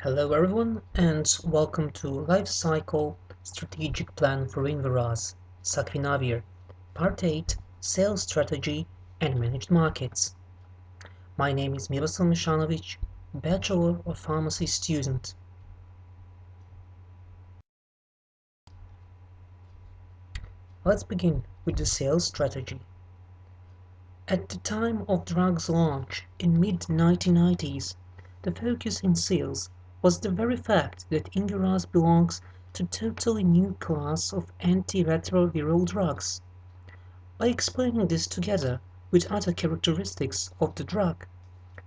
Hello everyone and welcome to Life Cycle Strategic Plan for Invirase, Sakvinavir, Part 8, Sales Strategy and Managed Markets. My name is Miroslav Mishanovic, Bachelor of Pharmacy student. Let's begin with the sales strategy. At the time of drug's launch in mid-1990s, the focus in sales was the very fact that Invirase belongs to a totally new class of antiretroviral drugs. By explaining this together with other characteristics of the drug,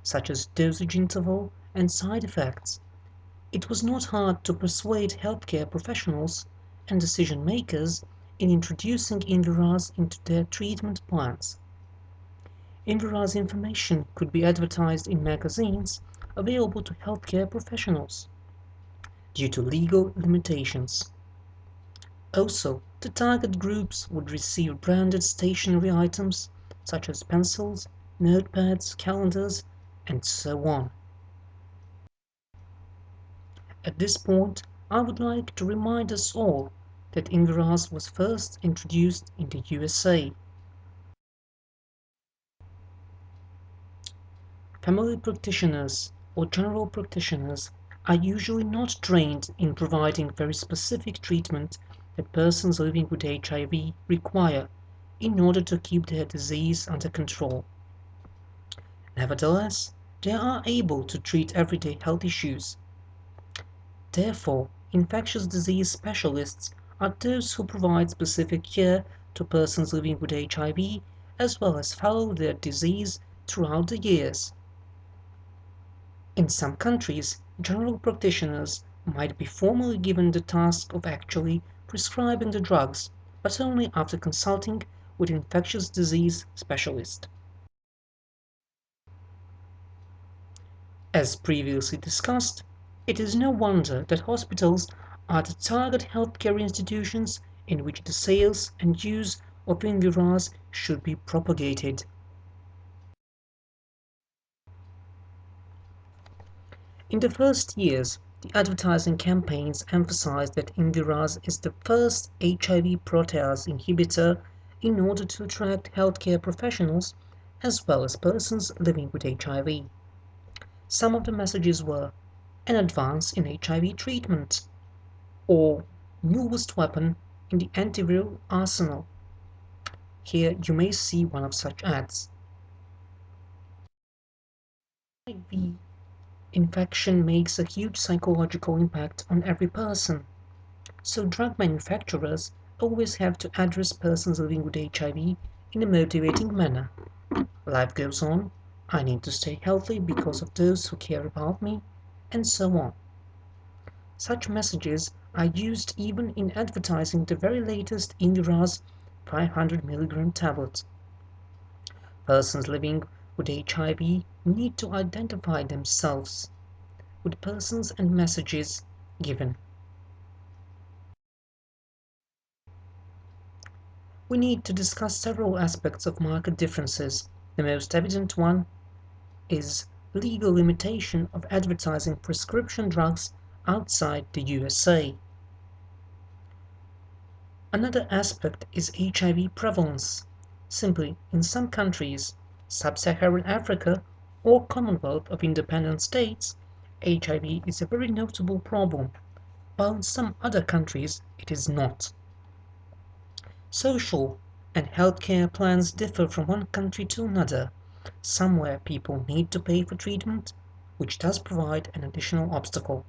such as dosage interval and side effects, it was not hard to persuade healthcare professionals and decision makers in introducing Invirase into their treatment plans. Invirase information could be advertised in magazines available to healthcare professionals due to legal limitations. Also, the target groups would receive branded stationery items such as pencils, notepads, calendars, and so on. At this point, I would like to remind us all that Invirase was first introduced in the USA. Family practitioners or general practitioners are usually not trained in providing very specific treatment that persons living with HIV require in order to keep their disease under control. Nevertheless, they are able to treat everyday health issues. Therefore, infectious disease specialists are those who provide specific care to persons living with HIV as well as follow their disease throughout the years. In some countries, general practitioners might be formally given the task of actually prescribing the drugs, but only after consulting with an infectious disease specialist. As previously discussed, it is no wonder that hospitals are the target healthcare institutions in which the sales and use of Invirase should be propagated. In the first years, the advertising campaigns emphasized that Invirase is the first HIV protease inhibitor in order to attract healthcare professionals as well as persons living with HIV. Some of the messages were an advance in HIV treatment or newest weapon in the antiviral arsenal. Here you may see one of such ads. HIV infection makes a huge psychological impact on every person, so drug manufacturers always have to address persons living with HIV in a motivating manner. Life goes on, I need to stay healthy because of those who care about me, and so on. Such messages are used even in advertising the very latest Invirase 500 mg tablet. Persons living with HIV need to identify themselves with persons and messages given. We need to discuss several aspects of market differences. The most evident one is legal limitation of advertising prescription drugs outside the USA. Another aspect is HIV prevalence. Simply, in some countries, Sub-Saharan Africa or Commonwealth of Independent States, HIV is a very notable problem, while in some other countries it is not. Social and healthcare plans differ from one country to another. Somewhere people need to pay for treatment, which does provide an additional obstacle.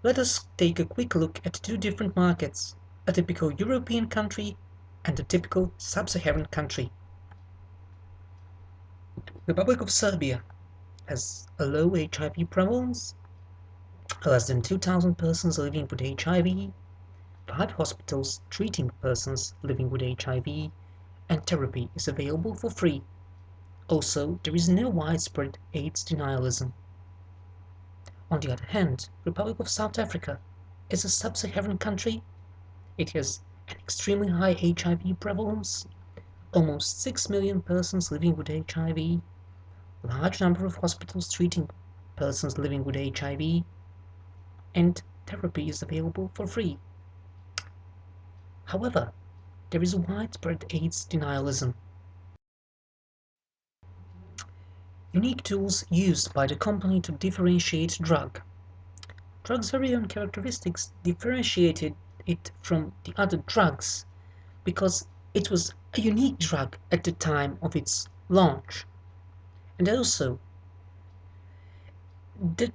Let us take a quick look at two different markets, a typical European country and a typical Sub-Saharan country. The Republic of Serbia has a low HIV prevalence, less than 2,000 persons living with HIV, 5 hospitals treating persons living with HIV, and therapy is available for free. Also, there is no widespread AIDS denialism. On the other hand, Republic of South Africa is a sub-Saharan country. It has an extremely high HIV prevalence, almost 6 million persons living with HIV, large number of hospitals treating persons living with HIV, and therapy is available for free. However, there is widespread AIDS denialism. Unique tools used by the company to differentiate drug's very own characteristics differentiated it from the other drugs because it was a unique drug at the time of its launch. And also,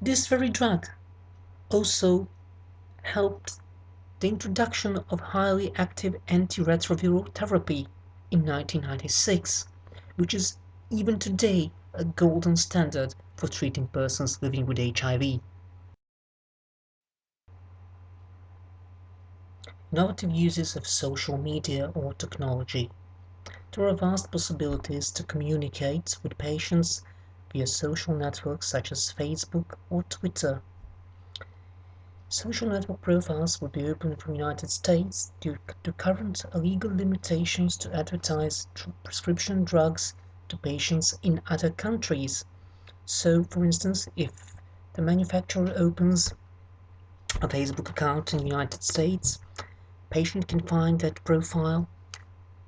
this very drug also helped the introduction of highly active antiretroviral therapy in 1996, which is even today a golden standard for treating persons living with HIV. Innovative uses of social media or technology. There are vast possibilities to communicate with patients via social networks such as Facebook or Twitter. Social network profiles will be opened from the United States due to current legal limitations to advertise prescription drugs to patients in other countries. So, for instance, if the manufacturer opens a Facebook account in the United States, patient can find that profile,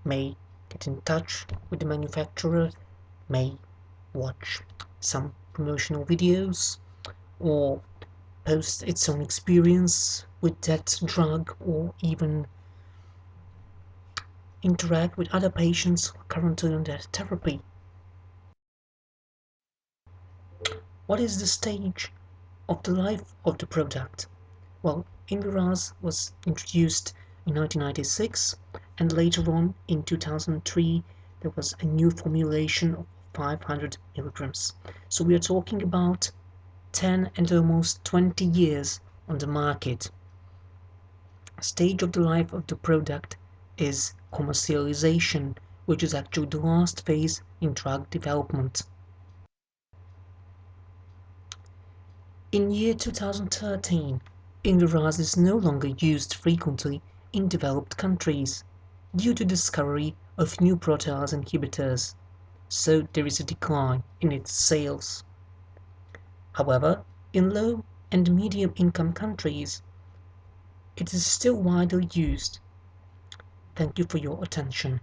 may get in touch with the manufacturer, may watch some promotional videos, or post its own experience with that drug, or even interact with other patients currently on that therapy. What is the stage of the life of the product? Well, Invirase was introduced in 1996, and later on in 2003 there was a new formulation of 500 milligrams. So we are talking about 10 and almost 20 years on the market. Stage of the life of the product is commercialization, which is actually the last phase in drug development. In year 2013, Invirase is no longer used frequently in developed countries due to discovery of new protease inhibitors, so there is a decline in its sales. However, in low and medium income countries, it is still widely used. Thank you for your attention.